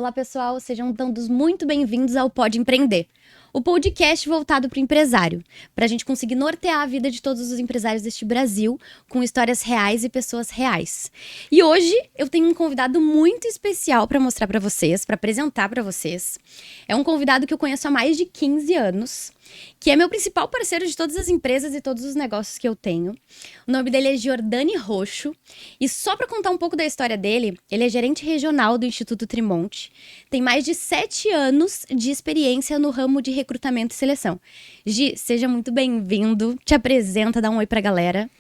Olá, pessoal, sejam todos muito bem-vindos ao Pode Empreender, o podcast voltado para o empresário, para a gente conseguir nortear a vida de todos os empresários deste Brasil com histórias reais e pessoas reais. E hoje eu tenho um convidado muito especial para mostrar para vocês, para apresentar para vocês. É um convidado que eu conheço há mais de 15 anos, que é meu principal parceiro de todas as empresas e todos os negócios que eu tenho. O nome dele é Giordani Roxo. E só para contar um pouco da história dele, ele é gerente regional do Instituto Trimonte. Tem mais de 7 anos de experiência no ramo de recrutamento e seleção. Gi, seja muito bem-vindo. Te apresenta, dá um oi pra galera.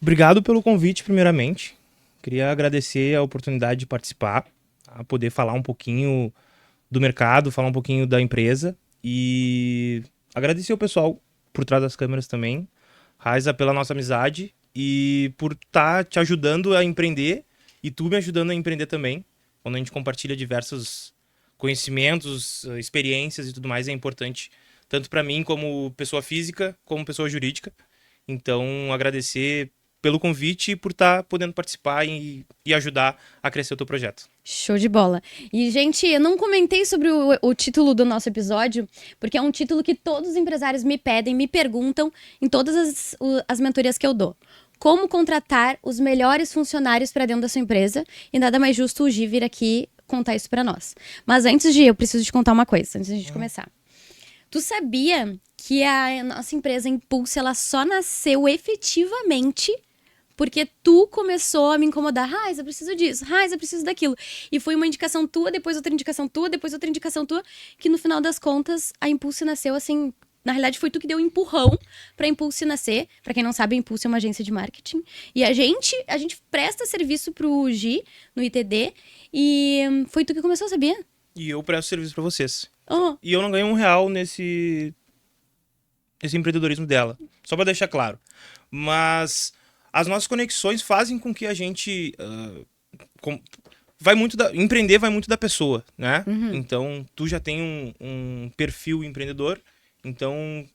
Obrigado pelo convite, primeiramente. Queria agradecer a oportunidade de participar, a poder falar um pouquinho do mercado, falar um pouquinho da empresa e agradecer o pessoal por trás das câmeras também, Raiza, pela nossa amizade e por estar te ajudando a empreender e tu me ajudando a empreender também. Quando a gente compartilha diversos conhecimentos, experiências e tudo mais, é importante tanto para mim como pessoa física, como pessoa jurídica. Então, agradecer pelo convite e por estar podendo participar e ajudar a crescer o teu projeto. Show de bola. E, gente, eu não comentei sobre o título do nosso episódio, porque é um título que todos os empresários me pedem, me perguntam em todas as mentorias que eu dou. Como contratar os melhores funcionários para dentro da sua empresa? E nada mais justo o Gi vir aqui contar isso para nós. Mas antes, Gi, eu preciso te contar uma coisa, antes de a gente começar. Tu sabia que a nossa empresa Impulse, ela só nasceu efetivamente porque tu começou a me incomodar. Raiz, eu preciso disso. Raiz, eu preciso daquilo. E foi uma indicação tua, depois outra indicação tua, depois outra indicação tua, que no final das contas a Impulse nasceu assim. Na realidade, foi tu que deu um empurrão pra Impulse nascer. Pra quem não sabe, a Impulse é uma agência de marketing. E a gente presta serviço pro Gi, no ITD. E foi tu que começou, sabia? E eu presto serviço para vocês. Oh, E eu não ganho R$ 1 nesse empreendedorismo dela. Só para deixar claro. Mas as nossas conexões fazem com que a gente empreender vai muito da pessoa, né? Então, tu já tem um perfil empreendedor, então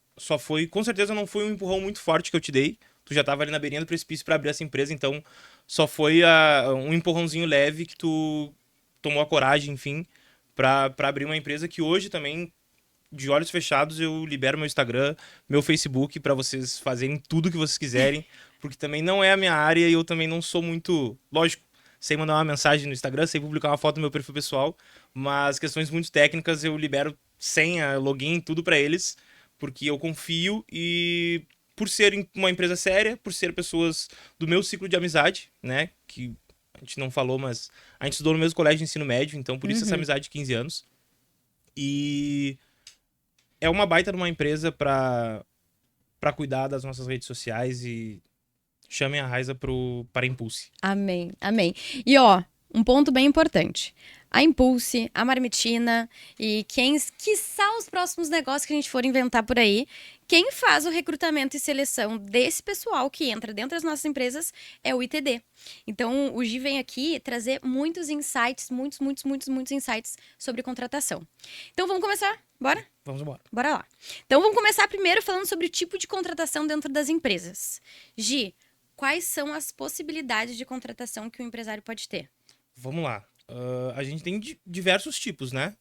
com certeza não foi um empurrão muito forte que eu te dei, tu já tava ali na beirinha do precipício para abrir essa empresa, então só foi um empurrãozinho leve que tu tomou a coragem, enfim, para abrir uma empresa que hoje também, de olhos fechados, eu libero meu Instagram, meu Facebook para vocês fazerem tudo que vocês quiserem, porque também não é a minha área e eu também não sou muito, lógico, sei mandar uma mensagem no Instagram, sei publicar uma foto no meu perfil pessoal, mas questões muito técnicas eu libero senha, login, tudo para eles, porque eu confio e por ser uma empresa séria, por ser pessoas do meu ciclo de amizade, né, que a gente não falou, mas a gente estudou no mesmo colégio de ensino médio, então por isso essa amizade de 15 anos. E é uma baita de uma empresa para cuidar das nossas redes sociais e chamem a Raiza para Impulse. amém, amém. E ó, um ponto bem importante. A Impulse, a Marmitina e quiçá os próximos negócios que a gente for inventar por aí, quem faz o recrutamento e seleção desse pessoal que entra dentro das nossas empresas é o ITD. Então, o Gi vem aqui trazer muitos insights, muitos insights sobre contratação. Então, vamos começar? Bora? Vamos embora. Bora lá. Então, vamos começar primeiro falando sobre o tipo de contratação dentro das empresas. Gi, quais são as possibilidades de contratação que o empresário pode ter? Vamos lá. A gente tem diversos tipos, né?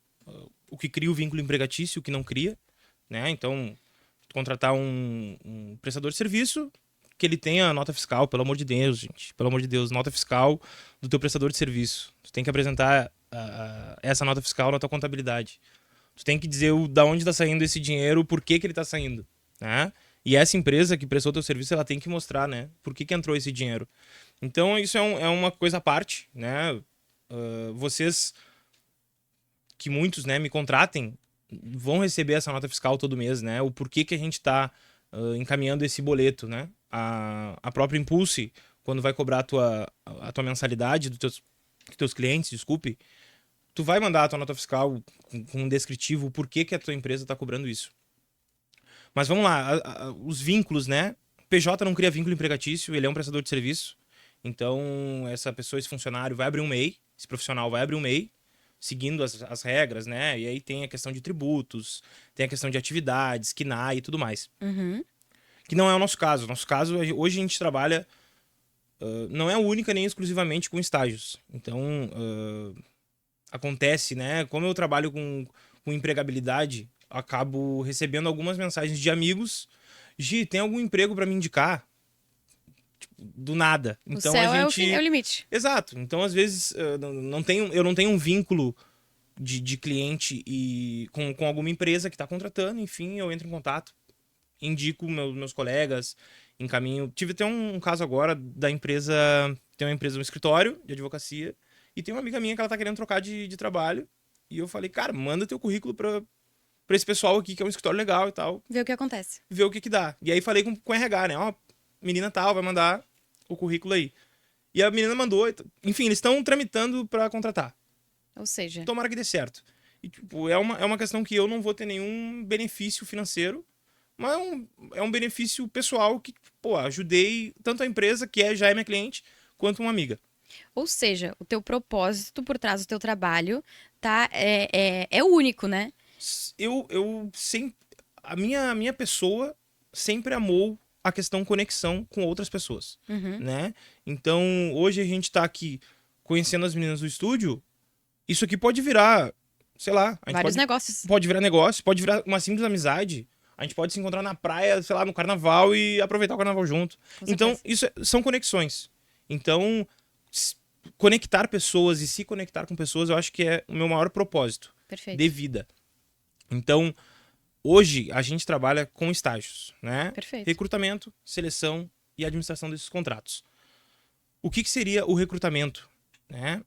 O que cria o vínculo empregatício, o que não cria, né? Então, contratar um prestador de serviço que ele tenha nota fiscal, pelo amor de Deus, gente. Pelo amor de Deus, nota fiscal do teu prestador de serviço. Tu tem que apresentar essa nota fiscal na tua contabilidade. Tu tem que dizer da onde está saindo esse dinheiro, por que ele está saindo, né? E essa empresa que prestou teu serviço, ela tem que mostrar, né? Por que entrou esse dinheiro. Então, isso é uma coisa à parte, né? Vocês, que muitos, né, me contratem, vão receber essa nota fiscal todo mês, né? O porquê que a gente está encaminhando esse boleto, né? A própria Impulse, quando vai cobrar a tua mensalidade dos teus clientes, desculpe, tu vai mandar a tua nota fiscal com um descritivo, o porquê que a tua empresa está cobrando isso. Mas vamos lá, os vínculos, né? PJ não cria vínculo empregatício, ele é um prestador de serviço. Então, essa pessoa, esse funcionário vai abrir um MEI, esse profissional vai abrir um MEI, seguindo as regras, né? E aí tem a questão de tributos, tem a questão de atividades, KNAI e tudo mais. Que não é o nosso caso. Nosso caso, hoje a gente trabalha, não é única nem exclusivamente com estágios. Então, acontece, né? Como eu trabalho com empregabilidade, acabo recebendo algumas mensagens de amigos. Gi, tem algum emprego para me indicar? Do nada. O Então a céu é o, é o gente. limite. Exato. Então, às vezes, eu não tenho um vínculo de cliente e com alguma empresa que está contratando, enfim, eu entro em contato, indico meus colegas, encaminho. Tive até um caso agora da empresa. Tem uma empresa, um escritório de advocacia, e tem uma amiga minha que ela tá querendo trocar de trabalho. E eu falei, cara, manda teu currículo pra esse pessoal aqui, que é um escritório legal e tal, Ver o que acontece. ver o que que dá. E aí falei com o RH, né? Ó, menina tal, vai mandar o currículo aí. E a menina mandou, enfim, eles estão tramitando pra contratar. Ou seja, Tomara que dê certo. E, tipo, é uma questão que eu não vou ter nenhum benefício financeiro, mas é um benefício pessoal que, pô, ajudei tanto a empresa, já é minha cliente, quanto uma amiga. o teu propósito por trás do teu trabalho tá, é único, né? Eu sempre. A minha pessoa sempre amou a questão conexão com outras pessoas, Uhum. né? Então, hoje a gente tá aqui conhecendo as meninas do estúdio, isso aqui pode virar, sei lá, a gente Vários negócios. pode virar negócio, pode virar uma simples amizade. A gente pode se encontrar na praia, sei lá, no carnaval e aproveitar o carnaval junto. Com Então, certeza. são conexões. Então, s- conectar pessoas e se conectar com pessoas, eu acho que é o meu maior propósito Perfeito. de vida. Então, hoje a gente trabalha com estágios, né? Perfeito. Recrutamento, seleção e administração desses contratos. O que seria o recrutamento, né?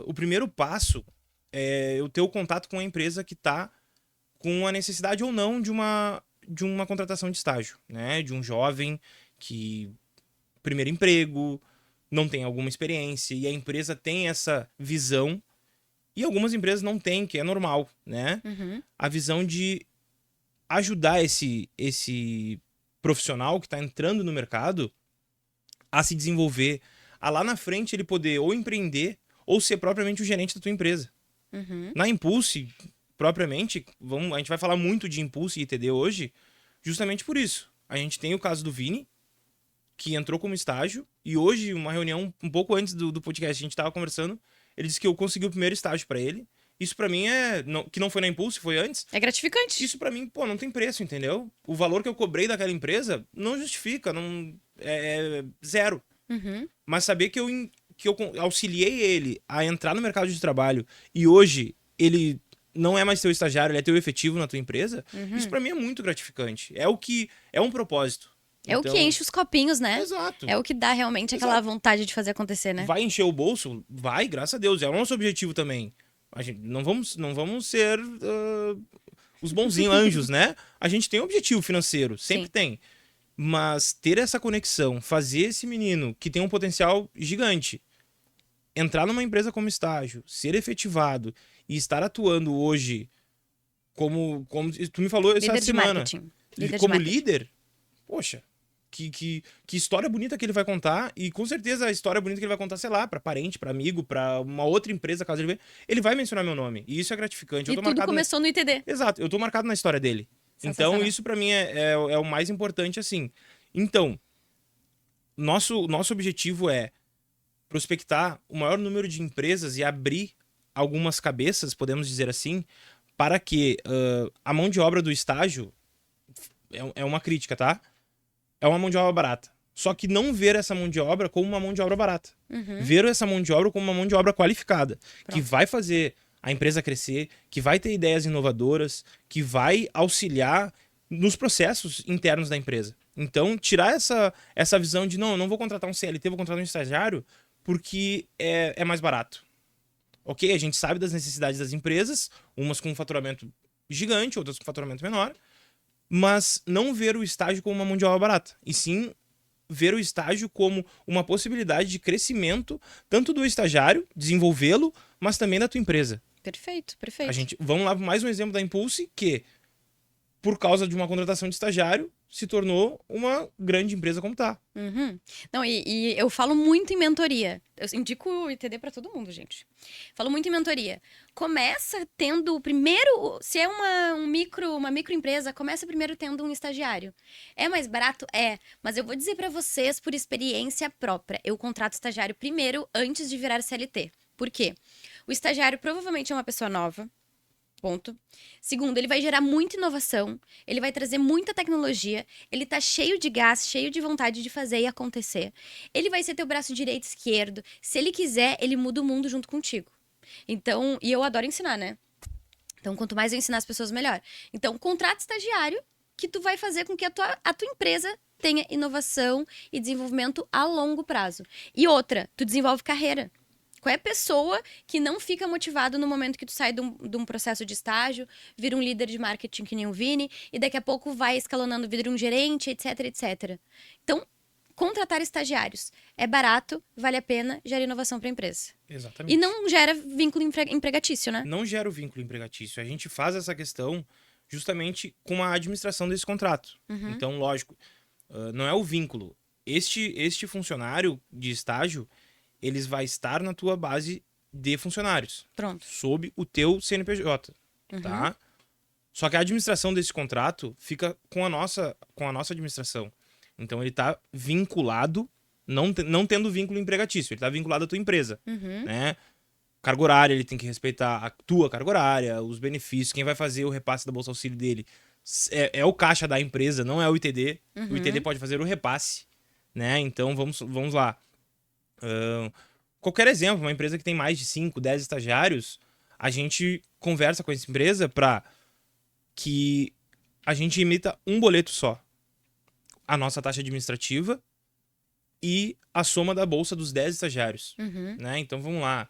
O primeiro passo é eu ter o contato com a empresa que está com a necessidade ou não de uma contratação de estágio, né? De um jovem que primeiro emprego, não tem alguma experiência e a empresa tem essa visão e algumas empresas não têm, que é normal, né? Uhum. A visão de ajudar esse profissional que está entrando no mercado a se desenvolver, a lá na frente ele poder ou empreender ou ser propriamente o gerente da tua empresa. Uhum. Na Impulse, propriamente, a gente vai falar muito de Impulse e ITD hoje, justamente por isso. A gente tem o caso do Vini, que entrou como estágio, e hoje, uma reunião um pouco antes do podcast, a gente estava conversando, ele disse que eu consegui o primeiro estágio para ele. Isso para mim que não foi na Impulse, foi antes. É gratificante. Isso para mim, pô, não tem preço, entendeu? O valor que eu cobrei daquela empresa não justifica, não é zero. Uhum. Mas saber que eu auxiliei ele a entrar no mercado de trabalho e hoje ele não é mais teu estagiário, ele é teu efetivo na tua empresa, isso para mim é muito gratificante. É um propósito. É o que Então, enche os copinhos, né? exato. É o que dá realmente aquela Exato. vontade de fazer acontecer, né? Vai encher o bolso? Vai, graças a Deus. É o nosso objetivo também. A gente, não vamos ser os bonzinhos anjos, né? A gente tem um objetivo financeiro, sempre Sim. tem. Mas ter essa conexão, fazer esse menino que tem um potencial gigante entrar numa empresa como estágio, ser efetivado e estar atuando hoje como tu me falou essa Líder de semana, marketing. Líder de como marketing. líder, poxa, que história bonita que ele vai contar, e com certeza a história bonita que ele vai contar, sei lá, pra parente, pra amigo, pra uma outra empresa, caso ele venha, ele vai mencionar meu nome, e isso é gratificante. Eu E tô tudo marcado começou no ITD. Exato, eu tô marcado na história dele. Então Sensacional. isso pra mim é o mais importante, assim. Então, nosso objetivo é prospectar o maior número de empresas e abrir algumas cabeças, podemos dizer assim, para que a mão de obra do estágio é uma crítica, tá? É uma mão de obra barata. Só que não ver essa mão de obra como uma mão de obra barata. Uhum. Ver essa mão de obra como uma mão de obra qualificada, que Pronto. vai fazer a empresa crescer, que vai ter ideias inovadoras, que vai auxiliar nos processos internos da empresa. Então, tirar essa visão de, não, eu não vou contratar um CLT, vou contratar um estagiário, porque é mais barato. Ok? A gente sabe das necessidades das empresas, umas com um faturamento gigante, outras com faturamento menor, mas não ver o estágio como uma mão de obra barata, e sim ver o estágio como uma possibilidade de crescimento, tanto do estagiário, desenvolvê-lo, mas também da tua empresa. Perfeito, perfeito. Vamos lá, mais um exemplo da Impulse, que por causa de uma contratação de estagiário, se tornou uma grande empresa como tá. Uhum. Não, e eu falo muito em mentoria. Eu indico o ITD pra todo mundo, gente. Falo muito em mentoria. Começa tendo o primeiro. Se é uma microempresa, começa primeiro tendo um estagiário. É mais barato? É. Mas eu vou dizer pra vocês, por experiência própria, eu contrato estagiário primeiro antes de virar CLT. Por quê? O estagiário provavelmente é uma pessoa nova. Ponto. Segundo, ele vai gerar muita inovação, ele vai trazer muita tecnologia, ele tá cheio de gás, cheio de vontade de fazer e acontecer. Ele vai ser teu braço direito, esquerdo. Se ele quiser, ele muda o mundo junto contigo. Então, e eu adoro ensinar, né? Então, quanto mais eu ensinar as pessoas, melhor. Então, contrata estagiário que tu vai fazer com que a tua empresa tenha inovação e desenvolvimento a longo prazo. E outra, tu desenvolve carreira. Qual é a pessoa que não fica motivado no momento que tu sai de um processo de estágio, vira um líder de marketing que nem o Vini, e daqui a pouco vai escalonando, vira um gerente, etc, etc. Então, contratar estagiários é barato, vale a pena, gera inovação para a empresa. Exatamente. E não gera vínculo empregatício, né? Não gera o vínculo empregatício. A gente faz essa questão justamente com a administração desse contrato. Então, lógico, não é o vínculo. Este funcionário de estágio, eles vai estar na tua base de funcionários. Pronto. Sob o teu CNPJ, tá? Só que a administração desse contrato fica com a nossa administração. Então ele tá vinculado, não tendo vínculo empregatício, ele tá vinculado à tua empresa, né? Carga horária, ele tem que respeitar a tua carga horária, os benefícios, quem vai fazer o repasse da Bolsa Auxílio dele é o caixa da empresa, não é o ITD. O ITD pode fazer o repasse, né? Então vamos lá. Qualquer exemplo, uma empresa que tem mais de 5, 10 estagiários, a gente conversa com essa empresa para que a gente emita um boleto só. A nossa taxa administrativa e a soma da bolsa dos 10 estagiários. Né? Então vamos lá.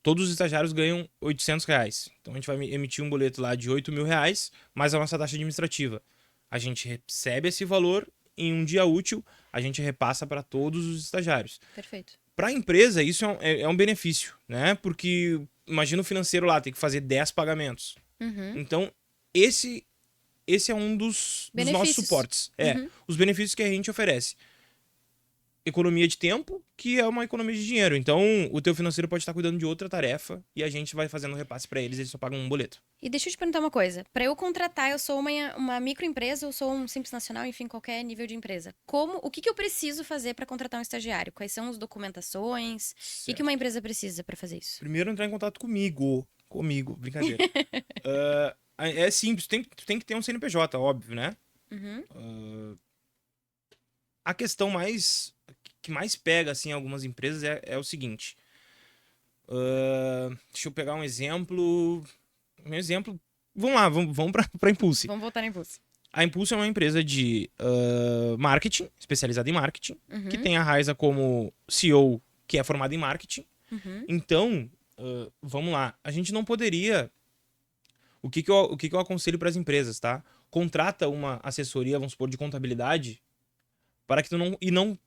Todos os estagiários ganham R$800. Então a gente vai emitir um boleto lá de R$8.000, mais a nossa taxa administrativa. A gente recebe esse valor, em um dia útil, a gente repassa para todos os estagiários. Perfeito. Para a empresa, isso é um benefício, né? Porque imagina o financeiro lá, tem que fazer 10 pagamentos. Então, esse é um dos nossos suportes. Os benefícios que a gente oferece. Economia de tempo, que é uma economia de dinheiro. Então, o teu financeiro pode estar cuidando de outra tarefa e a gente vai fazendo repasse para eles só pagam um boleto. E deixa eu te perguntar uma coisa. Para eu contratar, eu sou uma microempresa, eu sou um simples nacional, enfim, qualquer nível de empresa. O que eu preciso fazer para contratar um estagiário? Quais são as documentações? O que uma empresa precisa para fazer isso? Primeiro, entrar em contato comigo. Brincadeira. É simples, tu tem que ter um CNPJ, óbvio, né? A questão que mais pega, assim, algumas empresas é o seguinte. Deixa eu pegar um exemplo. Vamos lá, vamos pra Impulse. Vamos voltar na Impulse. A Impulse é uma empresa de marketing, especializada em marketing, que tem a Raiza como CEO, que é formada em marketing. Então, vamos lá. A gente não poderia... O que eu aconselho para as empresas, tá? Contrata uma assessoria, vamos supor, de contabilidade, para que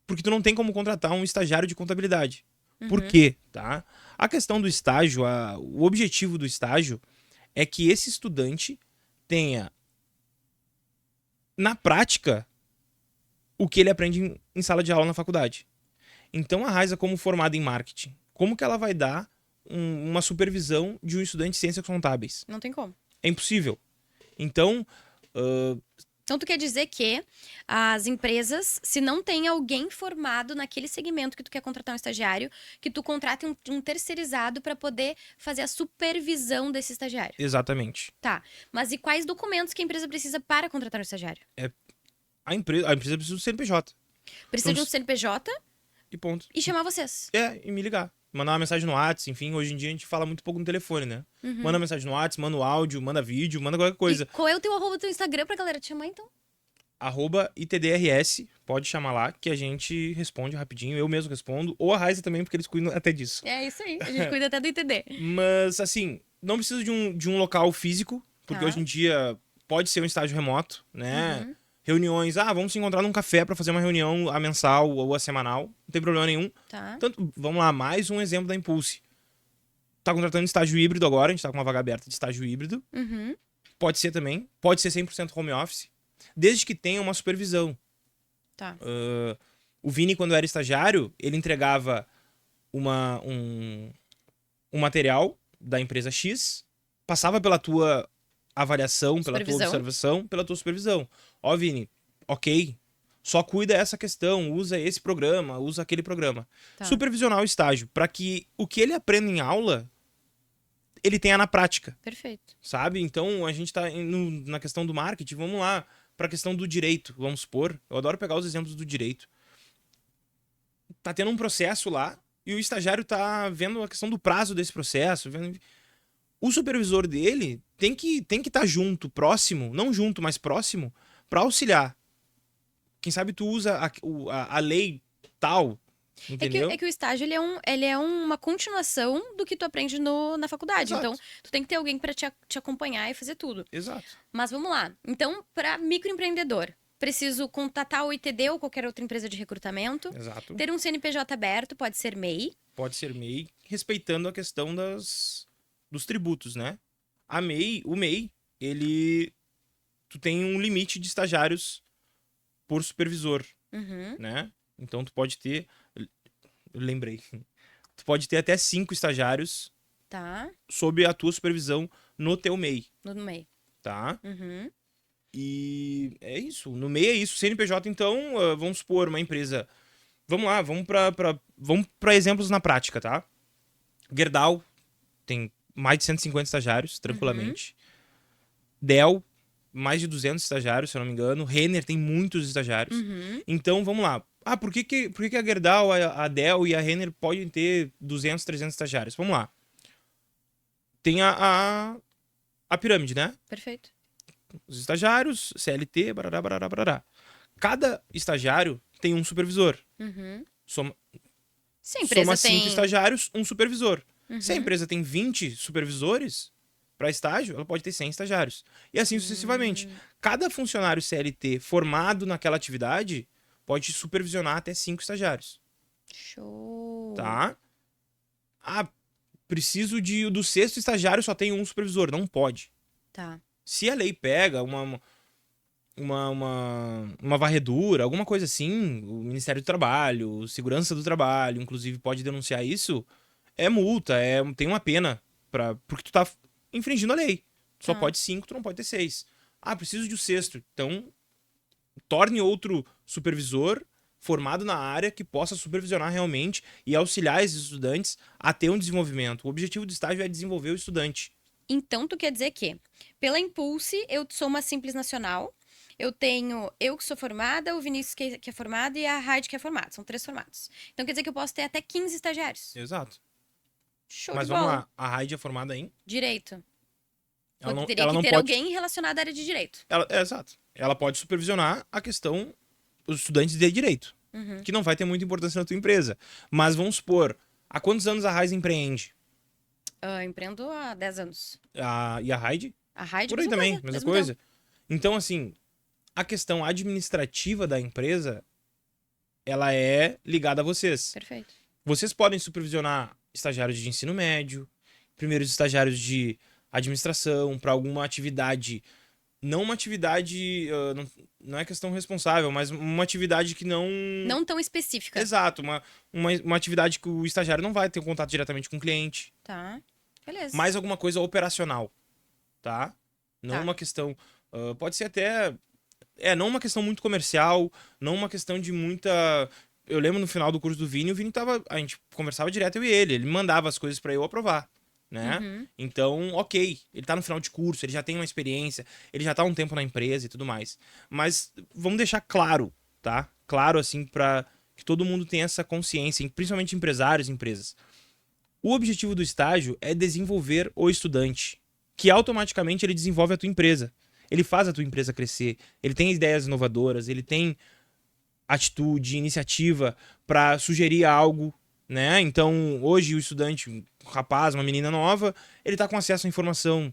porque tu não tem como contratar um estagiário de contabilidade. Por quê? Tá? A questão do estágio, o objetivo do estágio é que esse estudante tenha, na prática, o que ele aprende em sala de aula na faculdade. Então, a Raiza, como formada em marketing, como que ela vai dar uma supervisão de um estudante de ciências contábeis? Não tem como. É impossível. Então... Então, tu quer dizer que as empresas, se não tem alguém formado naquele segmento que tu quer contratar um estagiário, que tu contrate um terceirizado para poder fazer a supervisão desse estagiário. Exatamente. Tá. Mas e quais documentos que a empresa precisa para contratar um estagiário? A empresa precisa do CNPJ. Precisa de um CNPJ e ponto. E chamar vocês. E me ligar. Mandar uma mensagem no WhatsApp, enfim, hoje em dia a gente fala muito pouco no telefone, né? Manda mensagem no WhatsApp, manda áudio, manda vídeo, manda qualquer coisa. E qual é o teu arroba do teu Instagram pra galera te chamar, então? @ITDRS, pode chamar lá, que a gente responde rapidinho, eu mesmo respondo, ou a Raiza também, porque eles cuidam até disso. É isso aí, a gente cuida até do ITD. Mas, assim, não precisa de um local físico, porque hoje em dia pode ser um estágio remoto, né? Reuniões, vamos se encontrar num café pra fazer uma reunião a mensal ou a semanal, não tem problema nenhum. Tanto, vamos lá, mais um exemplo da Impulse. Tá contratando estágio híbrido agora, a gente tá com uma vaga aberta de estágio híbrido. Pode ser também, pode ser 100% home office, desde que tenha uma supervisão. O Vini, quando era estagiário, ele entregava um material da empresa X, passava pela tua avaliação, pela tua observação, pela tua supervisão. Vini, ok, só cuida essa questão, usa esse programa, usa aquele programa. Supervisionar o estágio, para que o que ele aprende em aula ele tenha na prática, Perfeito. sabe? Então, a gente tá na questão do marketing, vamos lá pra questão do direito, vamos supor. Eu adoro pegar os exemplos do direito. Tá tendo um processo lá e o estagiário tá vendo a questão do prazo desse processo. O supervisor dele tem que estar junto, próximo, não junto, mas próximo, pra auxiliar. Quem sabe tu usa a lei tal, entendeu? É que o estágio, ele é uma continuação do que tu aprende na faculdade. Exato. Então, tu tem que ter alguém pra te acompanhar e fazer tudo. Exato. Mas vamos lá. Então, para microempreendedor, preciso contatar o ITD ou qualquer outra empresa de recrutamento. Exato. Ter um CNPJ aberto, pode ser MEI. Pode ser MEI, respeitando a questão dos tributos, né? O MEI, tu tem um limite de estagiários por supervisor, Uhum, né? Então tu pode ter, eu lembrei, tu pode ter até 5 estagiários tá. sob a tua supervisão no teu MEI, No MEI. tá? Uhum, E é isso, no MEI é isso. CNPJ, então, vamos supor, uma empresa. Vamos lá, vamos para exemplos na prática, tá? Gerdau tem mais de 150 estagiários, tranquilamente. Dell, mais de 200 estagiários, se eu não me engano. Renner tem muitos estagiários. uhum. Então, vamos lá. Ah, por que a Gerdau, a Dell e a Renner podem ter 200, 300 estagiários? Vamos lá. Tem a pirâmide, né? Perfeito. Os estagiários, CLT, barará, barará, barará. Cada estagiário tem um supervisor. Uhum. Soma, Se a empresa soma tem... 5 estagiários, um supervisor. Uhum. Se a empresa tem 20 supervisores para estágio, ela pode ter 100 estagiários. E assim sucessivamente. Cada funcionário CLT formado naquela atividade pode supervisionar até 5 estagiários. Show. Tá? Ah, preciso do sexto estagiário, só tem um supervisor. Não pode. Tá. Se a lei pega uma varredura, alguma coisa assim, o Ministério do Trabalho, Segurança do Trabalho, inclusive, pode denunciar isso, é multa, tem uma pena, porque tu tá infringindo a lei. Tu só Tá. pode 5, tu não pode ter 6. Ah, preciso de um sexto. Então, torne outro supervisor formado na área que possa supervisionar realmente e auxiliar esses estudantes a ter um desenvolvimento. O objetivo do estágio é desenvolver o estudante. Então, tu quer dizer que, pela Impulse, eu sou uma simples nacional, eu tenho eu que sou formada, o Vinícius que é formado e a Raide que é formada. São 3 formados. Então, quer dizer que eu posso ter até 15 estagiários. Exato. Show Mas de vamos bola. lá, a Raid é formada em... Direito. Ela Teria que não ter pode... alguém relacionado à área de direito. Exato. Ela pode supervisionar a questão dos estudantes de direito, Uhum. que não vai ter muita importância na tua empresa. Mas vamos supor, há quantos anos a Raiz empreende? Empreendo há 10 anos. E a Raid? A Raide, Por aí mesma também, coisa, mesma mesmo coisa. Então, assim, a questão administrativa da empresa, ela é ligada a vocês. Perfeito. Vocês podem supervisionar estagiários de ensino médio, primeiros estagiários de administração, para alguma atividade. Não uma atividade. Não é questão responsável, mas uma atividade que não. Não tão específica. Exato, uma atividade que o estagiário não vai ter um contato diretamente com o cliente. Tá. Beleza. Mais alguma coisa operacional, tá? Não Tá. uma questão. Pode ser até. Não uma questão muito comercial, não uma questão de muita. Eu lembro no final do curso do Vini, o Vini tava. A gente conversava direto, eu e ele mandava as coisas pra eu aprovar, né? Uhum. Então, ok, ele tá no final de curso, ele já tem uma experiência, ele já tá há um tempo na empresa e tudo mais. Mas vamos deixar claro, tá? Claro, assim, pra que todo mundo tenha essa consciência, principalmente empresários e empresas. O objetivo do estágio é desenvolver o estudante, que automaticamente ele desenvolve a tua empresa. Ele faz a tua empresa crescer, ele tem ideias inovadoras, ele tem atitude, iniciativa para sugerir algo, né? Então, hoje o estudante, um rapaz, uma menina nova, ele tá com acesso à informação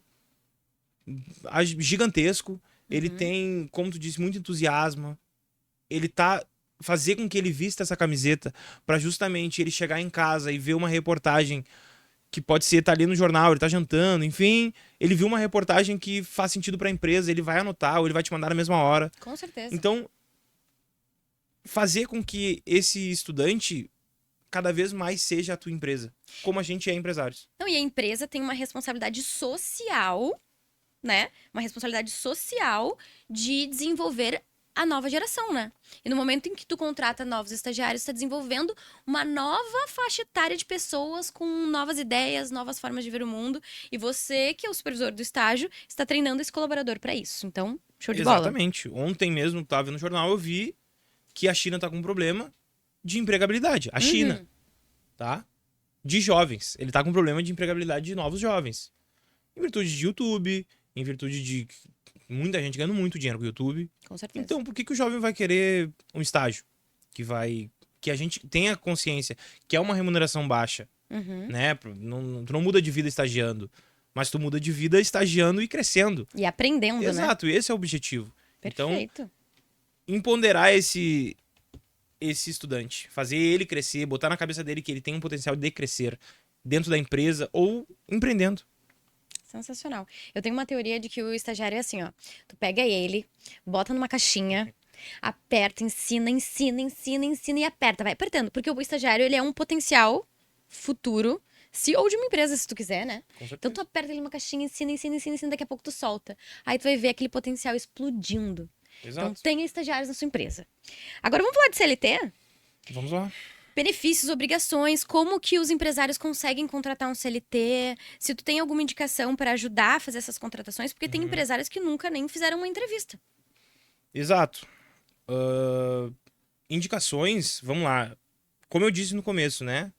gigantesco, ele tem, como tu disse, muito entusiasmo, ele tá fazer com que ele vista essa camiseta para justamente ele chegar em casa e ver uma reportagem que pode ser tá ali no jornal, ele tá jantando, enfim, ele viu uma reportagem que faz sentido para a empresa, ele vai anotar ou ele vai te mandar na mesma hora. Com certeza. Então, fazer com que esse estudante cada vez mais seja a tua empresa, como a gente é empresários. Não, e a empresa tem uma responsabilidade social, né? Uma responsabilidade social de desenvolver a nova geração, né? E no momento em que tu contrata novos estagiários, está desenvolvendo uma nova faixa etária de pessoas com novas ideias, novas formas de ver o mundo. E você, que é o supervisor do estágio, está treinando esse colaborador para isso. Então, show de bola. Exatamente. Ontem mesmo, tava vendo no jornal, eu vi que a China tá com um problema de empregabilidade. A China, tá? De jovens. Ele tá com um problema de empregabilidade de novos jovens. Em virtude de YouTube, em virtude de muita gente ganhando muito dinheiro com o YouTube. Com certeza. Então, por que o jovem vai querer um estágio que a gente tenha consciência que é uma remuneração baixa, né? Tu não muda de vida estagiando, mas tu muda de vida estagiando e crescendo. E aprendendo, né? Exato, esse é o objetivo. Perfeito. Então, empoderar esse estudante, fazer ele crescer, botar na cabeça dele que ele tem um potencial de crescer dentro da empresa ou empreendendo. Sensacional. Eu tenho uma teoria de que o estagiário é assim, ó. Tu pega ele, bota numa caixinha, aperta, ensina e aperta. Vai apertando. Porque o estagiário, ele é um potencial futuro CEO de uma empresa, se tu quiser, né? Com certeza. Então tu aperta ele numa caixinha, ensina, daqui a pouco tu solta. Aí tu vai ver aquele potencial explodindo. Exato. Então tenha estagiários na sua empresa. Agora vamos falar de CLT? Vamos lá. Benefícios, obrigações, como que os empresários conseguem contratar um CLT, se tu tem alguma indicação para ajudar a fazer essas contratações, porque tem empresários que nunca nem fizeram uma entrevista. Exato. Indicações, vamos lá. Como eu disse no começo, né?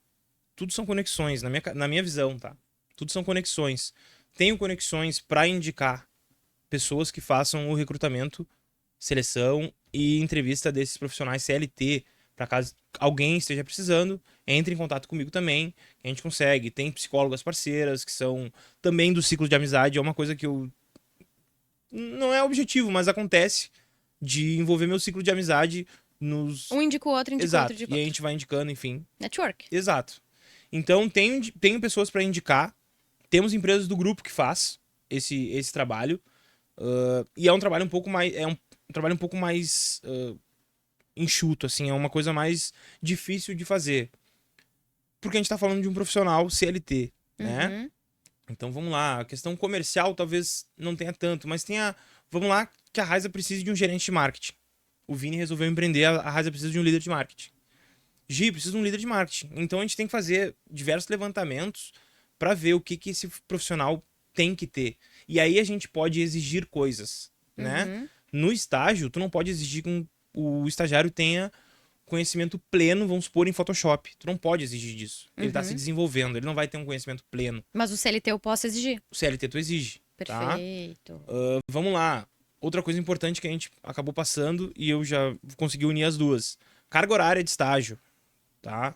Tudo são conexões, na minha visão, tá? Tudo são conexões. Tenho conexões para indicar pessoas que façam o recrutamento, seleção e entrevista desses profissionais CLT, para caso alguém esteja precisando, entre em contato comigo também, que a gente consegue. Tem psicólogas parceiras que são também do ciclo de amizade, é uma coisa que eu não é objetivo, mas acontece de envolver meu ciclo de amizade nos Um indica o outro, indica o Exato. outro, indica o E a outro. gente vai indicando, enfim. Network. Exato. Então tenho pessoas para indicar, temos empresas do grupo que faz esse trabalho. E é um trabalho um pouco mais trabalho um pouco mais enxuto, assim, é uma coisa mais difícil de fazer. Porque a gente tá falando de um profissional CLT, né? Então vamos lá, a questão comercial talvez não tenha tanto, mas vamos lá, que a Raiza precisa de um gerente de marketing. O Vini resolveu empreender, a Raiza precisa de um líder de marketing. Gi, precisa de um líder de marketing. Então a gente tem que fazer diversos levantamentos para ver o que esse profissional tem que ter. E aí a gente pode exigir coisas, né? No estágio, tu não pode exigir que o estagiário tenha conhecimento pleno, vamos supor, em Photoshop. Tu não pode exigir disso. Ele tá se desenvolvendo, ele não vai ter um conhecimento pleno. Mas o CLT eu posso exigir. O CLT tu exige, tá? Perfeito. Vamos lá. Outra coisa importante que a gente acabou passando e eu já consegui unir as duas. Carga horária de estágio, tá?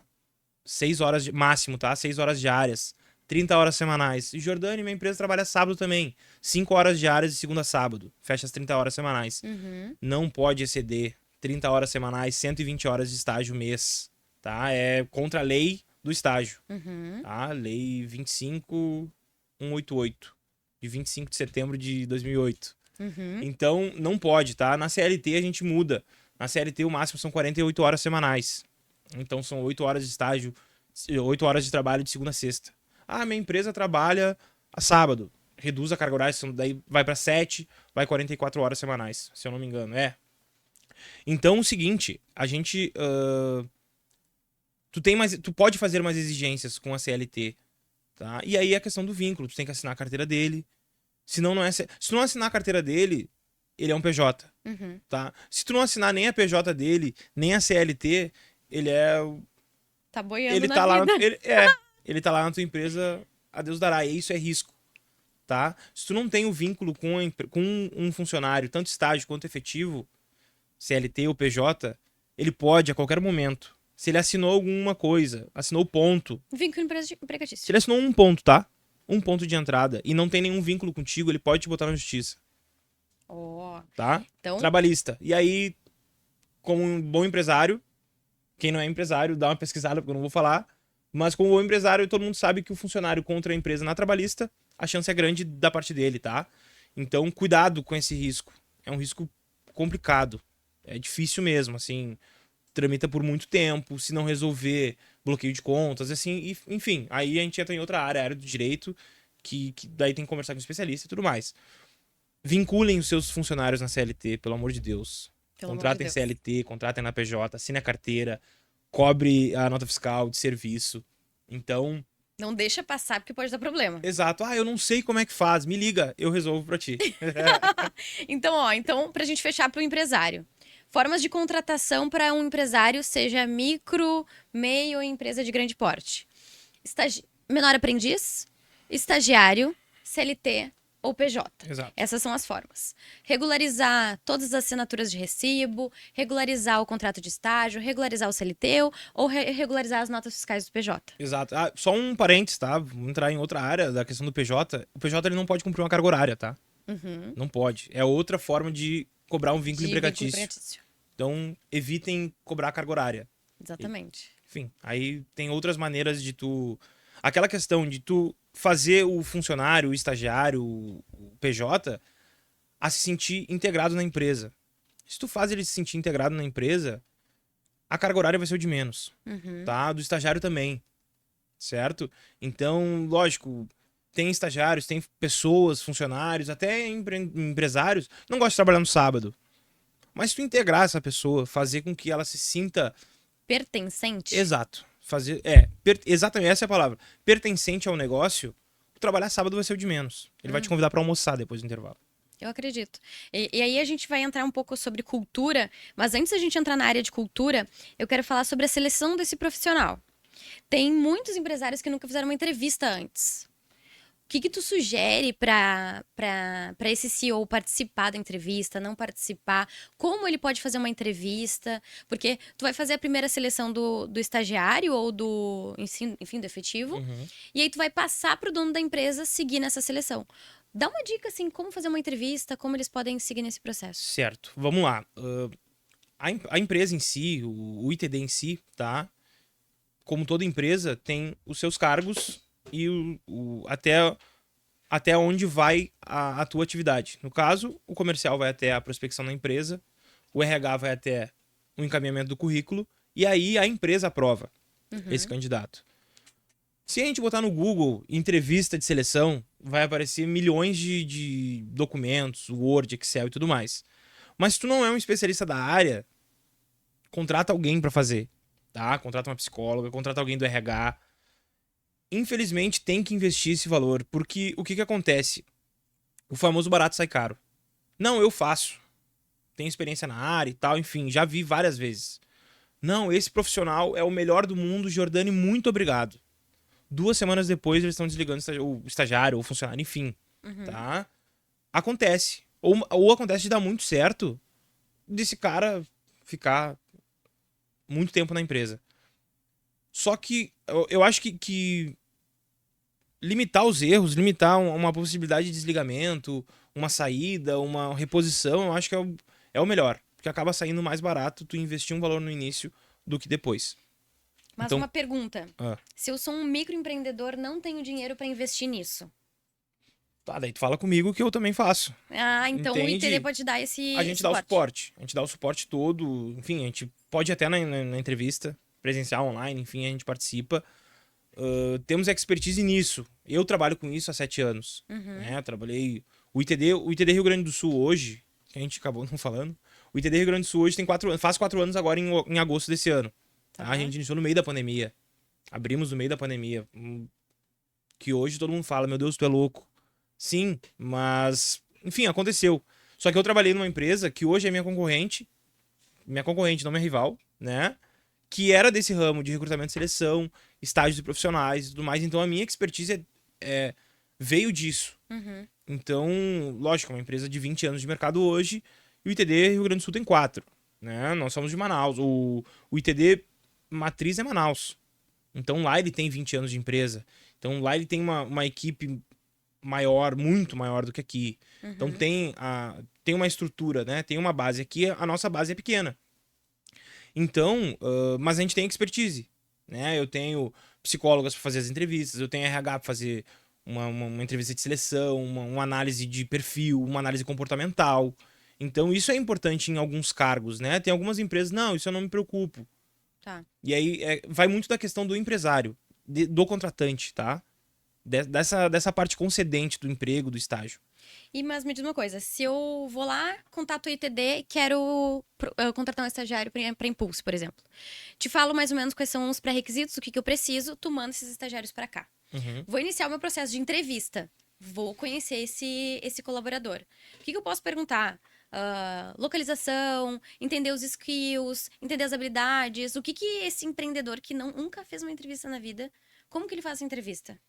6 horas máximo, tá? 6 horas diárias. 30 horas semanais. E Jordânia, minha empresa trabalha sábado também. 5 horas diárias de segunda a sábado. Fecha as 30 horas semanais. Não pode exceder 30 horas semanais, 120 horas de estágio mês. Tá? É contra a lei do estágio. Tá? Lei 25188. De 25 de setembro de 2008. Então, não pode, tá? Na CLT a gente muda. Na CLT o máximo são 48 horas semanais. Então são 8 horas de estágio, 8 horas de trabalho de segunda a sexta. Ah, minha empresa trabalha a sábado. Reduz a carga horária, daí vai para 7, vai 44 horas semanais, se eu não me engano. Então, o seguinte, a gente... tu pode fazer mais exigências com a CLT, tá? E aí a questão do vínculo, tu tem que assinar a carteira dele. Se não assinar a carteira dele, ele é um PJ, tá? Se tu não assinar nem a PJ dele, nem a CLT, ele é... Tá boiando Ele na tá lá, vida. ele tá lá na tua empresa, a Deus dará. E isso é risco, tá? Se tu não tem o vínculo com um funcionário, tanto estágio quanto efetivo, CLT ou PJ, ele pode a qualquer momento. Se ele assinou alguma coisa, assinou ponto. Vínculo Se empregatício. ele assinou um ponto, tá? Um ponto de entrada e não tem nenhum vínculo contigo, ele pode te botar na justiça, tá? Então, Trabalhista. E aí, como um bom empresário, quem não é empresário, dá uma pesquisada, porque eu não vou falar. Mas como bom empresário, todo mundo sabe que o funcionário contra a empresa na trabalhista, a chance é grande da parte dele, tá? Então, cuidado com esse risco. É um risco complicado. É difícil mesmo, assim. Tramita por muito tempo. Se não resolver, bloqueio de contas, assim. E, enfim, aí a gente entra em outra área, a área do direito, que daí tem que conversar com o especialista e tudo mais. Vinculem os seus funcionários na CLT, pelo amor de Deus. Pelo amor de Contrata em Deus. CLT, contrata na PJ, assine a carteira, cobre a nota fiscal de serviço. Então, Não deixa passar porque pode dar problema. exato. Ah, eu não sei como é que faz. Me liga, eu resolvo pra ti. Então, pra gente fechar pro empresário. Formas de contratação para um empresário, seja micro, meio ou empresa de grande porte. Menor aprendiz, estagiário, CLT ou PJ. Exato. Essas são as formas. Regularizar todas as assinaturas de recibo, regularizar o contrato de estágio, regularizar o CLT ou regularizar as notas fiscais do PJ. Exato. Ah, só um parênteses, tá? Vamos entrar em outra área da questão do PJ. O PJ ele não pode cumprir uma carga horária, tá? Uhum. Não pode. É outra forma de cobrar um vínculo De empregatício. vínculo empregatício. Então, evitem cobrar carga horária. Exatamente. Enfim, aí tem outras maneiras de tu... Aquela questão de tu fazer o funcionário, o estagiário, o PJ, a se sentir integrado na empresa. Se tu faz ele se sentir integrado na empresa, a carga horária vai ser o de menos, Uhum. tá? Do estagiário também, certo? Então, lógico, tem estagiários, tem pessoas, funcionários, até empresários, não gostam de trabalhar no sábado. Mas tu integrar essa pessoa, fazer com que ela se sinta... Pertencente? Exato. Exatamente, essa é a palavra. Pertencente ao negócio, trabalhar sábado vai ser o de menos. Ele vai te convidar pra almoçar depois do intervalo. Eu acredito. E aí a gente vai entrar um pouco sobre cultura, mas antes da gente entrar na área de cultura, eu quero falar sobre a seleção desse profissional. Tem muitos empresários que nunca fizeram uma entrevista antes. O que tu sugere para esse CEO participar da entrevista, não participar? Como ele pode fazer uma entrevista? Porque tu vai fazer a primeira seleção do estagiário ou do, enfim, do efetivo. E aí tu vai passar para o dono da empresa seguir nessa seleção. Dá uma dica, assim, como fazer uma entrevista, como eles podem seguir nesse processo. Certo. Vamos lá. A empresa em si, o ITD em si, tá? Como toda empresa, tem os seus cargos e até onde vai a tua atividade. No caso, o comercial vai até a prospecção da empresa, o RH vai até o encaminhamento do currículo e aí a empresa aprova esse candidato. Se a gente botar no Google entrevista de seleção, vai aparecer milhões de documentos, Word, Excel e tudo mais. Mas se tu não é um especialista da área, contrata alguém para fazer, tá? Contrata uma psicóloga, contrata alguém do RH. Infelizmente tem que investir esse valor, porque o que acontece? O famoso barato sai caro. Não, eu faço. Tenho experiência na área e tal, enfim, já vi várias vezes. Não, esse profissional é o melhor do mundo, Jordani, muito obrigado. 2 semanas depois eles estão desligando o estagiário ou o funcionário, enfim, tá? Acontece. Ou acontece de dar muito certo desse cara ficar muito tempo na empresa. Só que eu acho que limitar os erros, limitar uma possibilidade de desligamento, uma saída, uma reposição, eu acho que é o melhor. Porque acaba saindo mais barato tu investir um valor no início do que depois. Mas Então- uma pergunta. Ah. Se eu sou um microempreendedor, não tenho dinheiro para investir nisso. Tá, daí tu fala comigo que eu também faço. Ah, então o Entende? ITD pode te dar esse A gente dá o suporte. A gente dá o suporte todo. Enfim, a gente pode ir até na entrevista presencial, online, enfim, a gente participa. Temos expertise nisso. Eu trabalho com isso há 7 anos. Né? Trabalhei... O ITD Rio Grande do Sul hoje, que a gente acabou não falando, o ITD Rio Grande do Sul hoje tem 4 anos, faz 4 anos agora em agosto desse ano. Tá? A gente iniciou no meio da pandemia. Abrimos no meio da pandemia. Que hoje todo mundo fala, meu Deus, tu é louco. Sim, mas... Enfim, aconteceu. Só que eu trabalhei numa empresa que hoje é minha concorrente, não minha rival, né? Que era desse ramo de recrutamento e seleção, estágios de profissionais e tudo mais. Então a minha expertise veio disso. Então, lógico, é uma empresa de 20 anos de mercado hoje e o ITD Rio Grande do Sul tem 4. Né? Nós somos de Manaus. O ITD matriz é Manaus. Então lá ele tem 20 anos de empresa. Então lá ele tem uma equipe maior, muito maior do que aqui. Então tem uma estrutura, né? Tem uma base. Aqui a nossa base é pequena. Então, mas a gente tem expertise. Né? Eu tenho psicólogas para fazer as entrevistas, eu tenho RH para fazer uma entrevista de seleção, uma análise de perfil, uma análise comportamental. Então isso é importante em alguns cargos, né? Tem algumas empresas, não, isso eu não me preocupo. Tá. E aí vai muito da questão do empresário, do contratante, tá? Dessa parte concedente do emprego, do estágio. Mas me diz uma coisa, se eu vou lá, contato o ITD e quero contratar um estagiário para Impulso, por exemplo. Te falo mais ou menos quais são os pré-requisitos, o que, que eu preciso, tu manda esses estagiários para cá. Uhum. Vou iniciar o meu processo de entrevista. Vou conhecer esse colaborador. O que, que eu posso perguntar? Localização, entender os skills, entender as habilidades. O que, que esse empreendedor que nunca fez uma entrevista na vida, como que ele faz a entrevista?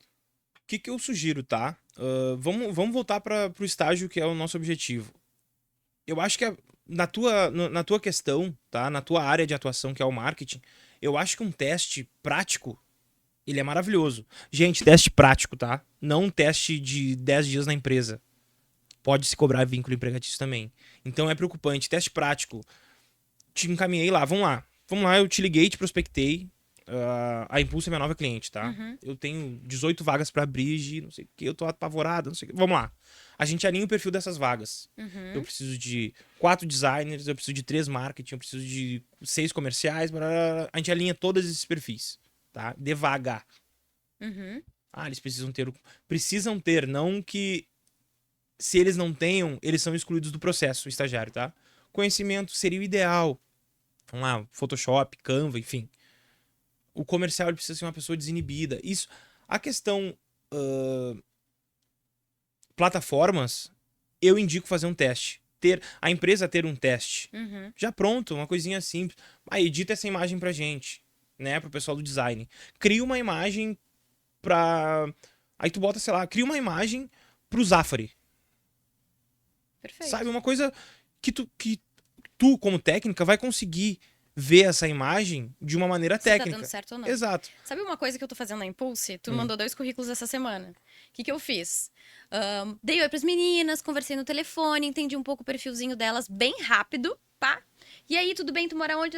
O que, que eu sugiro, tá? Vamos voltar para o estágio que é o nosso objetivo. Eu acho que na tua questão, tá? Na tua área de atuação, que é o marketing, eu acho que um teste prático, ele é maravilhoso. Gente, teste prático, tá? Não um teste de 10 dias na empresa. Pode se cobrar vínculo empregatício também. Então é preocupante. Teste prático. Te encaminhei lá, vamos lá. Vamos lá, eu te liguei, te prospectei. A Impulso é minha nova cliente, tá? Uhum. Eu tenho 18 vagas pra abrir, não sei o que, eu tô apavorado, não sei o que. Vamos lá. A gente alinha o perfil dessas vagas. Eu preciso de 4 designers, eu preciso de 3 marketing, eu preciso de 6 comerciais. Blá, blá, blá. A gente alinha todos esses perfis, tá? Devagar. Uhum. Eles precisam ter, não que se eles não tenham, eles são excluídos do processo, o estagiário, tá? Conhecimento seria o ideal. Vamos lá, Photoshop, Canva, enfim. O comercial ele precisa ser uma pessoa desinibida. Isso. A questão plataformas, eu indico fazer um teste. A empresa ter um teste. Uhum. Já pronto, uma coisinha simples. Edita essa imagem pra gente, né? Pro pessoal do design. Cria uma imagem pra... Aí tu bota, sei lá, cria uma imagem pro Zafari. Perfeito. Sabe? Uma coisa que tu, como técnica, vai conseguir ver essa imagem de uma maneira Se tá técnica. dando certo ou não. Exato. Sabe uma coisa que eu tô fazendo na Impulse? Tu mandou 2 currículos essa semana. O que, que eu fiz? Dei oi pras meninas, conversei no telefone, entendi um pouco o perfilzinho delas bem rápido, pá. E aí, tudo bem? Tu mora onde?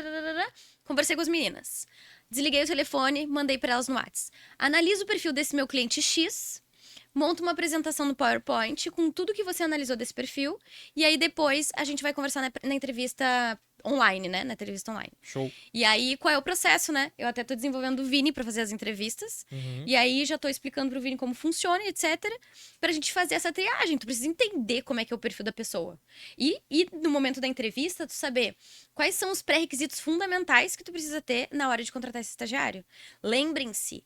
Conversei com as meninas. Desliguei o telefone, mandei pra elas no WhatsApp. Analiso o perfil desse meu cliente X, monto uma apresentação no PowerPoint com tudo que você analisou desse perfil. E aí, depois, a gente vai conversar na entrevista online, né? Na entrevista online. Show. E aí, qual é o processo, né? Eu até tô desenvolvendo o Vini pra fazer as entrevistas. Uhum. E aí, já tô explicando pro Vini como funciona, etc. Pra gente fazer essa triagem. Tu precisa entender como é que é o perfil da pessoa. E no momento da entrevista, tu saber quais são os pré-requisitos fundamentais que tu precisa ter na hora de contratar esse estagiário. Lembrem-se,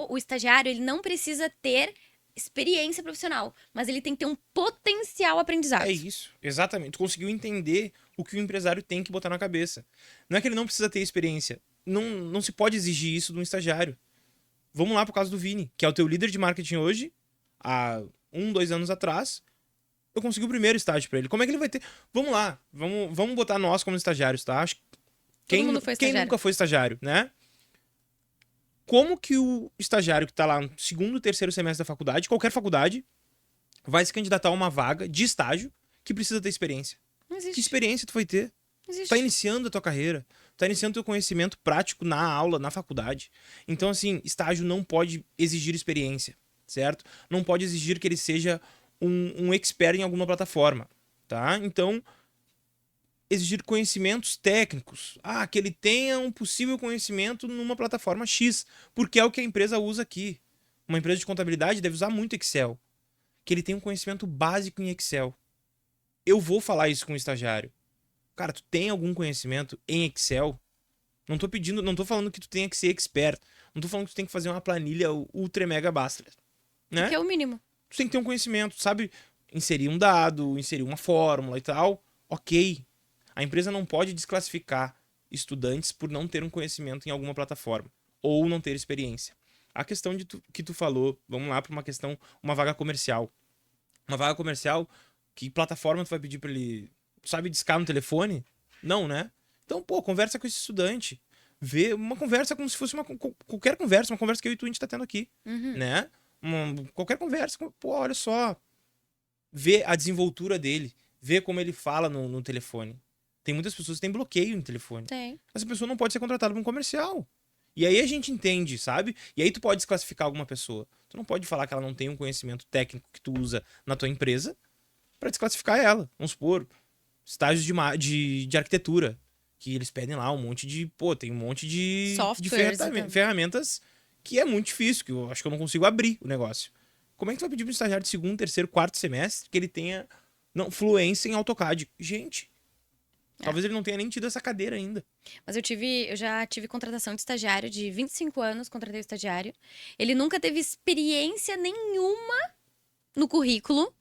o estagiário, ele não precisa ter experiência profissional, mas ele tem que ter um potencial aprendizado. É isso, exatamente. Tu conseguiu entender o que o empresário tem que botar na cabeça. Não é que ele não precisa ter experiência. Não se pode exigir isso de um estagiário. Vamos lá pro caso do Vini, que é o teu líder de marketing hoje, há 2 anos atrás. Eu consegui o primeiro estágio pra ele. Como é que ele vai ter? Vamos lá, vamos botar nós como estagiários, tá? Todo mundo foi Quem estagiário. nunca foi estagiário, né? Como que o estagiário que tá lá no segundo, terceiro semestre da faculdade, qualquer faculdade, vai se candidatar a uma vaga de estágio que precisa ter experiência? Não existe. Que experiência tu vai ter? Não existe. Tu tá iniciando a tua carreira. Tu tá iniciando teu conhecimento prático na aula, na faculdade. Então, assim, estágio não pode exigir experiência, certo? Não pode exigir que ele seja um expert em alguma plataforma, tá? Então, exigir conhecimentos técnicos. Que ele tenha um possível conhecimento numa plataforma X, porque é o que a empresa usa aqui. Uma empresa de contabilidade deve usar muito Excel. Que ele tenha um conhecimento básico em Excel. Eu vou falar isso com o estagiário. Cara, tu tem algum conhecimento em Excel? Não tô falando que tu tenha que ser expert. Não tô falando que tu tem que fazer uma planilha ultra mega basta, né? Que é o mínimo. Tu tem que ter um conhecimento, sabe? Inserir um dado, inserir uma fórmula e tal. Ok. A empresa não pode desclassificar estudantes por não ter um conhecimento em alguma plataforma ou não ter experiência. A questão que tu falou, vamos lá para uma vaga comercial. Uma vaga comercial, que plataforma tu vai pedir para ele, sabe, discar no telefone? Não, né? Então, conversa com esse estudante. Vê uma conversa como se fosse qualquer conversa, uma conversa que eu e tu a gente tá tendo aqui, né? Qualquer conversa, olha só. Vê a desenvoltura dele, vê como ele fala no telefone. Tem muitas pessoas que têm bloqueio no telefone. Tem. Essa pessoa não pode ser contratada para um comercial. E aí a gente entende, sabe? E aí tu pode desclassificar alguma pessoa. Tu não pode falar que ela não tem um conhecimento técnico que tu usa na tua empresa para desclassificar ela. Vamos supor, estágios de arquitetura, que eles pedem lá um monte de... tem um monte de Softwares, ferramentas que é muito difícil, que eu acho que eu não consigo abrir o negócio. Como é que tu vai pedir para um estagiário de segundo, terceiro, quarto semestre que ele tenha fluência em AutoCAD? Gente, talvez ele não tenha nem tido essa cadeira ainda. Mas eu já tive contratação de estagiário de 25 anos, contratei o estagiário. Ele nunca teve experiência nenhuma no currículo.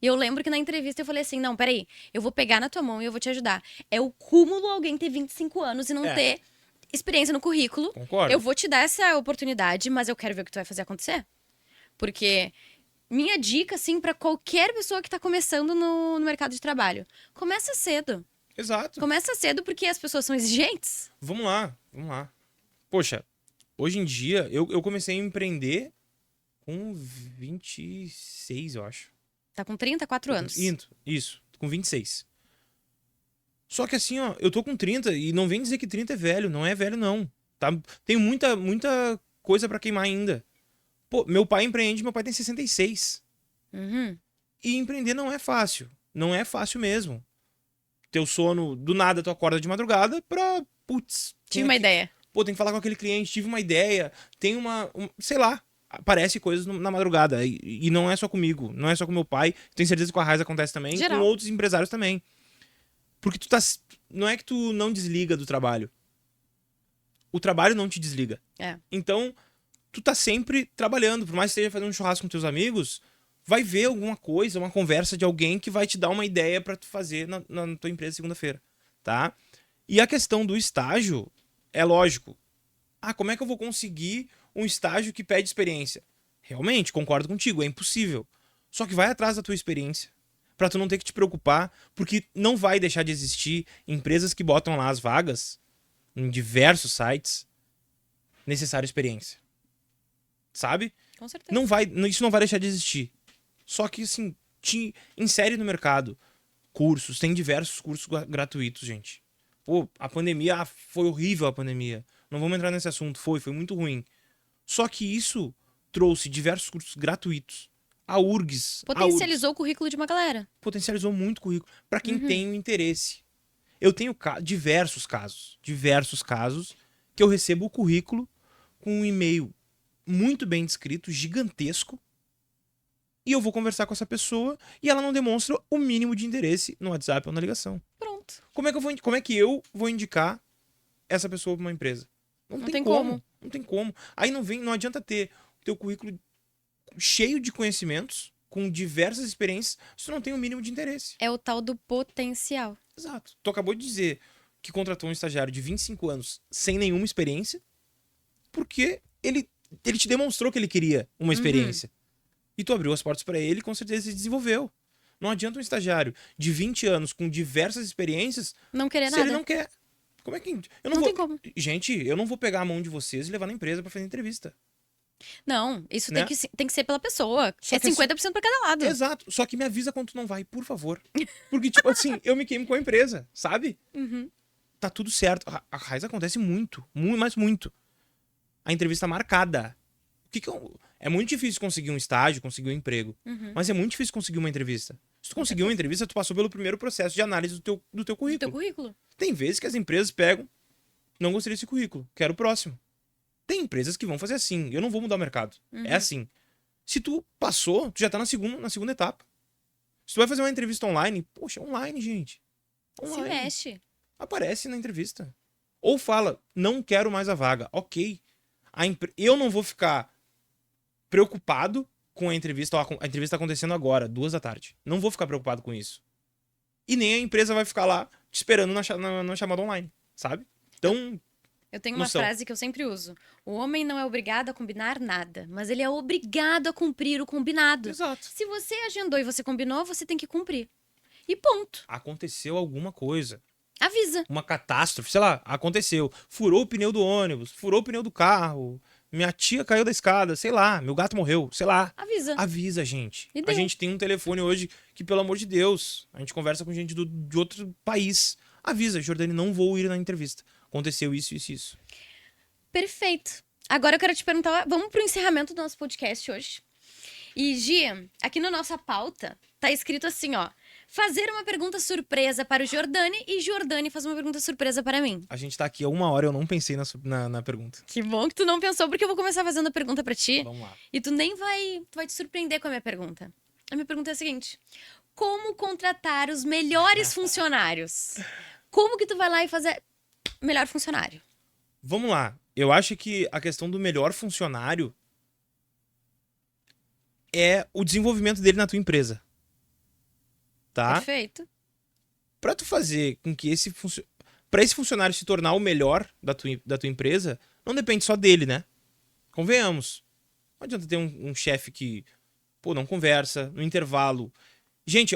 E eu lembro que na entrevista eu falei assim, não, peraí, eu vou pegar na tua mão e eu vou te ajudar. É o cúmulo alguém ter 25 anos e não ter experiência no currículo. Concordo. Eu vou te dar essa oportunidade, mas eu quero ver o que tu vai fazer acontecer. Porque minha dica, assim, pra qualquer pessoa que tá começando no mercado de trabalho, começa cedo. Exato. Começa cedo porque as pessoas são exigentes. Vamos lá. Poxa, hoje em dia, eu comecei a empreender com 26, eu acho. Tá com 34 anos. Isso, com 26. Só que assim, ó, eu tô com 30 e não vem dizer que 30 é velho. Não é velho, não. Tá? Tem muita coisa pra queimar ainda. Pô, meu pai empreende, meu pai tem 66. Uhum. E empreender não é fácil. Não é fácil mesmo. Teu sono, do nada tu acorda de madrugada pra... Putz. Tive uma ideia. Pô, tem que falar com aquele cliente, tive uma ideia. Tem sei lá, aparece coisas na madrugada. E não é só comigo, não é só com meu pai. Tenho certeza que com a Raiz acontece também. Geral. Com outros empresários também. Porque tu tá... Não é que tu não desliga do trabalho. O trabalho não te desliga. É. Então, tu tá sempre trabalhando. Por mais que esteja fazendo um churrasco com teus amigos, vai ver alguma coisa, uma conversa de alguém que vai te dar uma ideia pra tu fazer na tua empresa segunda-feira, tá? E a questão do estágio, é lógico. Ah, como é que eu vou conseguir um estágio que pede experiência? Realmente, concordo contigo, é impossível. Só que vai atrás da tua experiência. Pra tu não ter que te preocupar, porque não vai deixar de existir empresas que botam lá as vagas, em diversos sites, necessária experiência. Sabe? Com certeza. Isso não vai deixar de existir. Só que, assim, te insere no mercado cursos, tem diversos cursos gratuitos, gente. Pô, a pandemia, foi horrível a pandemia. Não vamos entrar nesse assunto, foi muito ruim. Só que isso trouxe diversos cursos gratuitos. A URGS. Potencializou o currículo de uma galera. Potencializou muito o currículo. Pra quem tem o interesse. Eu tenho diversos casos que eu recebo o currículo com um e-mail muito bem descrito, gigantesco, e eu vou conversar com essa pessoa e ela não demonstra o mínimo de interesse no WhatsApp ou na ligação. Pronto. Como é que eu vou indicar essa pessoa para uma empresa? Não tem como. Não tem como. Aí não adianta ter o teu currículo cheio de conhecimentos, com diversas experiências, se tu não tem o mínimo de interesse. É o tal do potencial. Exato. Tu acabou de dizer que contratou um estagiário de 25 anos sem nenhuma experiência, porque ele te demonstrou que ele queria uma experiência. E tu abriu as portas para ele e com certeza se desenvolveu. Não adianta um estagiário de 20 anos com diversas experiências Não querer se nada. ele não quer. Como é que... Não tem como. Gente, eu não vou pegar a mão de vocês e levar na empresa para fazer entrevista. Não, isso Né? tem que ser pela pessoa. Só É que 50% pra cada lado. Exato. Só que me avisa quando tu não vai, por favor. Porque, tipo assim, eu me queimo com a empresa, sabe? Tá tudo certo. A Raiz acontece muito, mas muito. A entrevista marcada. É muito difícil conseguir um estágio, conseguir um emprego. Mas é muito difícil conseguir uma entrevista. Se tu conseguiu uma entrevista, tu passou pelo primeiro processo de análise do teu currículo. Teu currículo. Tem vezes que as empresas pegam, não gostei desse currículo, quero o próximo. Tem empresas que vão fazer assim, eu não vou mudar o mercado. É assim. Se tu passou, tu já tá na segunda etapa. Se tu vai fazer uma entrevista online, poxa, online, gente. Online. Se mexe. Aparece na entrevista. Ou fala, não quero mais a vaga. Ok. Eu não vou ficar preocupado com a entrevista. Ó, a entrevista tá acontecendo agora, 14h. Não vou ficar preocupado com isso. E nem a empresa vai ficar lá te esperando na chamada online, sabe? Então... Eu tenho uma frase que eu sempre uso. O homem não é obrigado a combinar nada, mas ele é obrigado a cumprir o combinado. Exato. Se você agendou e você combinou, você tem que cumprir. E ponto. Aconteceu alguma coisa. Avisa. Uma catástrofe, sei lá, aconteceu. Furou o pneu do ônibus, furou o pneu do carro, minha tia caiu da escada, sei lá, meu gato morreu, sei lá. Avisa. Avisa, gente. E A deu. gente tem um telefone hoje que, pelo amor de Deus, a gente conversa com gente de outro país. Avisa, Jordane, não vou ir na entrevista. Aconteceu isso, isso, isso. Perfeito. Agora eu quero te perguntar, vamos pro encerramento do nosso podcast hoje. E, Gia, aqui na nossa pauta, tá escrito assim, ó. fazer uma pergunta surpresa para o Jordani e Jordani faz uma pergunta surpresa para mim. A gente tá aqui há 1 hora, eu não pensei na pergunta. Que bom que tu não pensou, porque eu vou começar fazendo a pergunta para ti. Vamos lá. E tu nem vai, tu vai te surpreender com a minha pergunta. A minha pergunta é a seguinte: como contratar os melhores funcionários? Como que tu vai lá e fazer melhor funcionário? Vamos lá. Eu acho que a questão do melhor funcionário é o desenvolvimento dele na tua empresa. Tá? Perfeito. Pra tu fazer com que para esse funcionário se tornar o melhor da tua empresa, não depende só dele, né? Convenhamos. Não adianta ter um chefe que, pô, não conversa, no intervalo. Gente,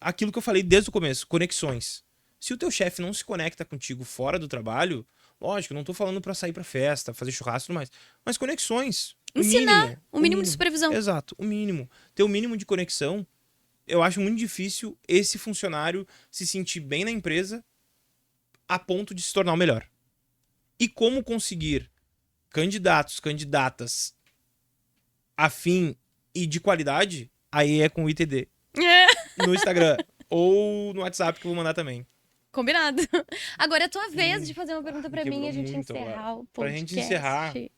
aquilo que eu falei desde o começo, conexões. Se o teu chefe não se conecta contigo fora do trabalho, lógico, não tô falando pra sair pra festa, fazer churrasco e tudo mais, mas conexões. Ensinar o mínimo de supervisão. Exato, o mínimo. Ter o mínimo de conexão. Eu acho muito difícil esse funcionário se sentir bem na empresa a ponto de se tornar o melhor. E como conseguir candidatas afim e de qualidade, aí é com o ITD. No Instagram ou no WhatsApp que eu vou mandar também. Combinado. Agora é a tua vez de fazer uma pergunta pra mim e a gente muito encerrar agora. o podcast. Pra gente encerrar, uma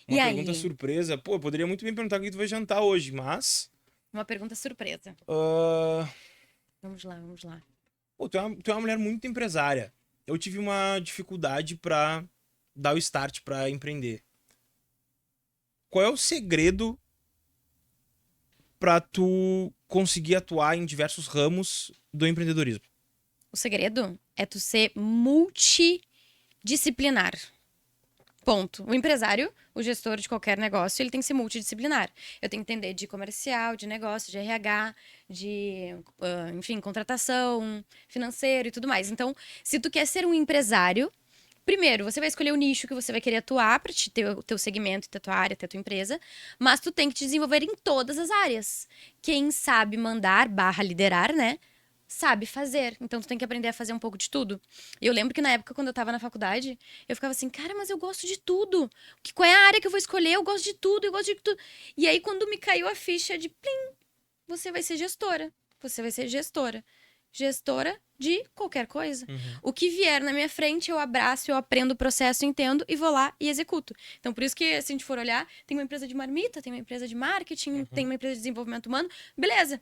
E pergunta aí? surpresa. Pô, eu poderia muito bem perguntar o que tu vai jantar hoje, mas... Uma pergunta surpresa. Vamos lá, vamos lá. Pô, tu é uma mulher muito empresária. Eu tive uma dificuldade pra dar o start pra empreender. Qual é o segredo pra tu conseguir atuar em diversos ramos do empreendedorismo? O segredo é tu ser multidisciplinar. Ponto. O empresário, o gestor de qualquer negócio, ele tem que ser multidisciplinar. Eu tenho que entender de comercial, de negócio, de RH, de, enfim, contratação, financeiro e tudo mais. Então, se tu quer ser um empresário, primeiro, você vai escolher o nicho que você vai querer atuar para te ter o teu segmento, ter a tua área, ter a tua empresa, mas tu tem que te desenvolver em todas as áreas. Quem sabe mandar, liderar, né? Sabe fazer. Então tu tem que aprender a fazer um pouco de tudo. E eu lembro que na época, quando eu tava na faculdade, eu ficava assim, cara, mas eu gosto de tudo. Qual é a área que eu vou escolher? Eu gosto de tudo, eu gosto de tudo. E aí, quando me caiu a ficha de plim, você vai ser gestora. Você vai ser gestora. Gestora de qualquer coisa. O que vier na minha frente, eu abraço, eu aprendo o processo, entendo e vou lá e executo. Então, por isso que, se a gente for olhar, tem uma empresa de marmita, tem uma empresa de marketing, tem uma empresa de desenvolvimento humano. Beleza.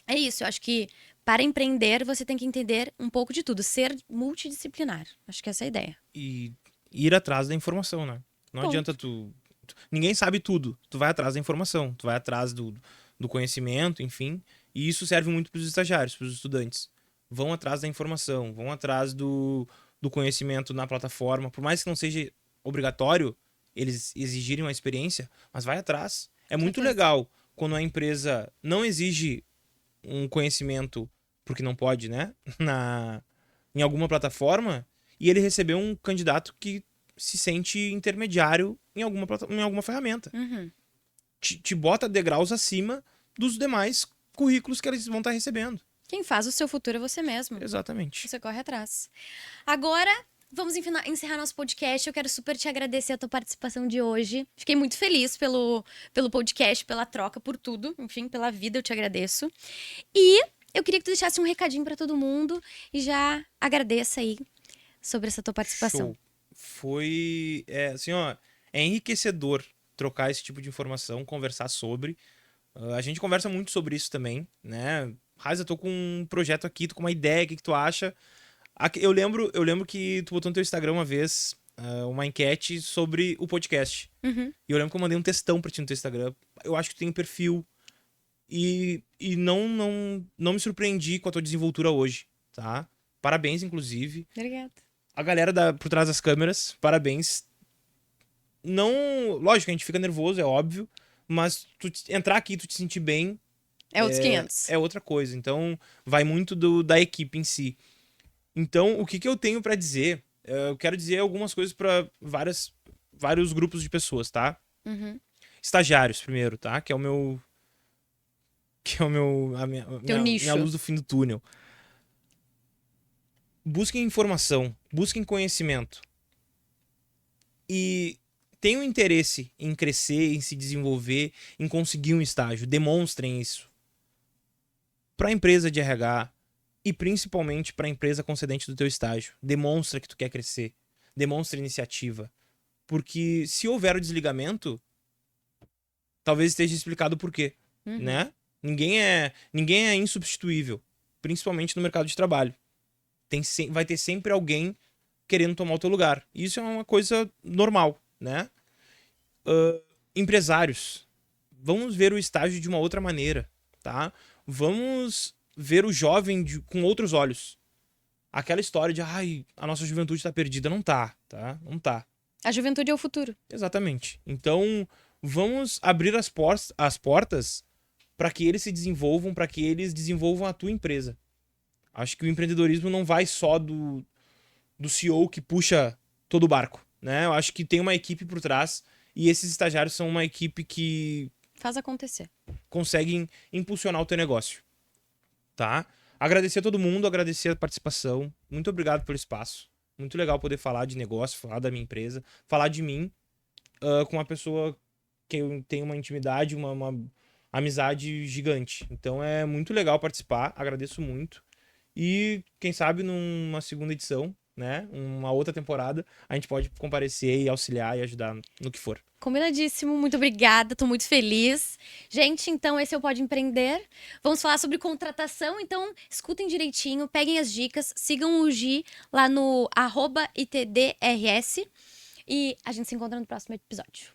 É isso, eu acho que para empreender, você tem que entender um pouco de tudo. Ser multidisciplinar. Acho que essa é a ideia. E ir atrás da informação, né? Não Ponto. adianta ninguém sabe tudo. Tu vai atrás da informação. Tu vai atrás do conhecimento, enfim. E isso serve muito para os estagiários, para os estudantes. Vão atrás da informação. Vão atrás do conhecimento na plataforma. Por mais que não seja obrigatório eles exigirem uma experiência, mas vai atrás. É muito legal quando a empresa não exige um conhecimento, porque não pode, né? Em alguma plataforma, e ele recebeu um candidato que se sente intermediário em alguma ferramenta. Te bota degraus acima dos demais currículos que eles vão estar recebendo. Quem faz o seu futuro é você mesmo. Exatamente. Você corre atrás. Agora, vamos encerrar nosso podcast. Eu quero super te agradecer a tua participação de hoje. Fiquei muito feliz pelo podcast, pela troca, por tudo. Enfim, pela vida, eu te agradeço. E eu queria que tu deixasse um recadinho pra todo mundo e já agradeça aí sobre essa tua participação. Show. Foi, assim, ó, é enriquecedor trocar esse tipo de informação, conversar sobre. A gente conversa muito sobre isso também, né? Raiza, tô com um projeto aqui, tô com uma ideia, o que tu acha? Eu lembro que tu botou no teu Instagram uma vez uma enquete sobre o podcast. E eu lembro que eu mandei um textão pra ti no teu Instagram. Eu acho que tu tem um perfil e não me surpreendi com a tua desenvoltura hoje, tá? Parabéns, inclusive. Obrigada. A galera por trás das câmeras, parabéns. Não, lógico, a gente fica nervoso, é óbvio, mas entrar aqui e tu te sentir bem É outros 500. é outra coisa. Então, vai muito da equipe em si. Então, o que eu tenho pra dizer? Eu quero dizer algumas coisas pra vários grupos de pessoas, tá? Estagiários, primeiro, tá? Que é a minha luz do fim do túnel. Busquem informação, busquem conhecimento. E tenham interesse em crescer, em se desenvolver, em conseguir um estágio. Demonstrem isso. para a empresa de RH e principalmente para a empresa concedente do teu estágio. Demonstra que tu quer crescer, demonstra iniciativa, porque se houver o desligamento, talvez esteja explicado por quê, né? Ninguém é insubstituível, principalmente no mercado de trabalho. Vai ter sempre alguém querendo tomar o teu lugar. Isso é uma coisa normal, né? Empresários, vamos ver o estágio de uma outra maneira, tá? Vamos ver o jovem com outros olhos. Aquela história de, ai, a nossa juventude tá perdida. Não tá? Não tá. A juventude é o futuro. Exatamente. Então, vamos abrir as portas para que eles se desenvolvam, para que eles desenvolvam a tua empresa. Acho que o empreendedorismo não vai só do CEO que puxa todo o barco, né? Eu acho que tem uma equipe por trás e esses estagiários são uma equipe que Faz acontecer. conseguem impulsionar o teu negócio, tá? Agradecer a todo mundo, agradecer a participação. Muito obrigado pelo espaço. Muito legal poder falar de negócio, falar da minha empresa, falar de mim com uma pessoa que eu tenho uma intimidade, uma amizade gigante. Então é muito legal participar, agradeço muito. E quem sabe numa segunda edição, né? Uma outra temporada, a gente pode comparecer e auxiliar e ajudar no que for. Combinadíssimo, muito obrigada, tô muito feliz. Gente, então esse é o Pode Empreender. Vamos falar sobre contratação, então escutem direitinho, peguem as dicas, sigam o Gi lá no @itdrs e a gente se encontra no próximo episódio.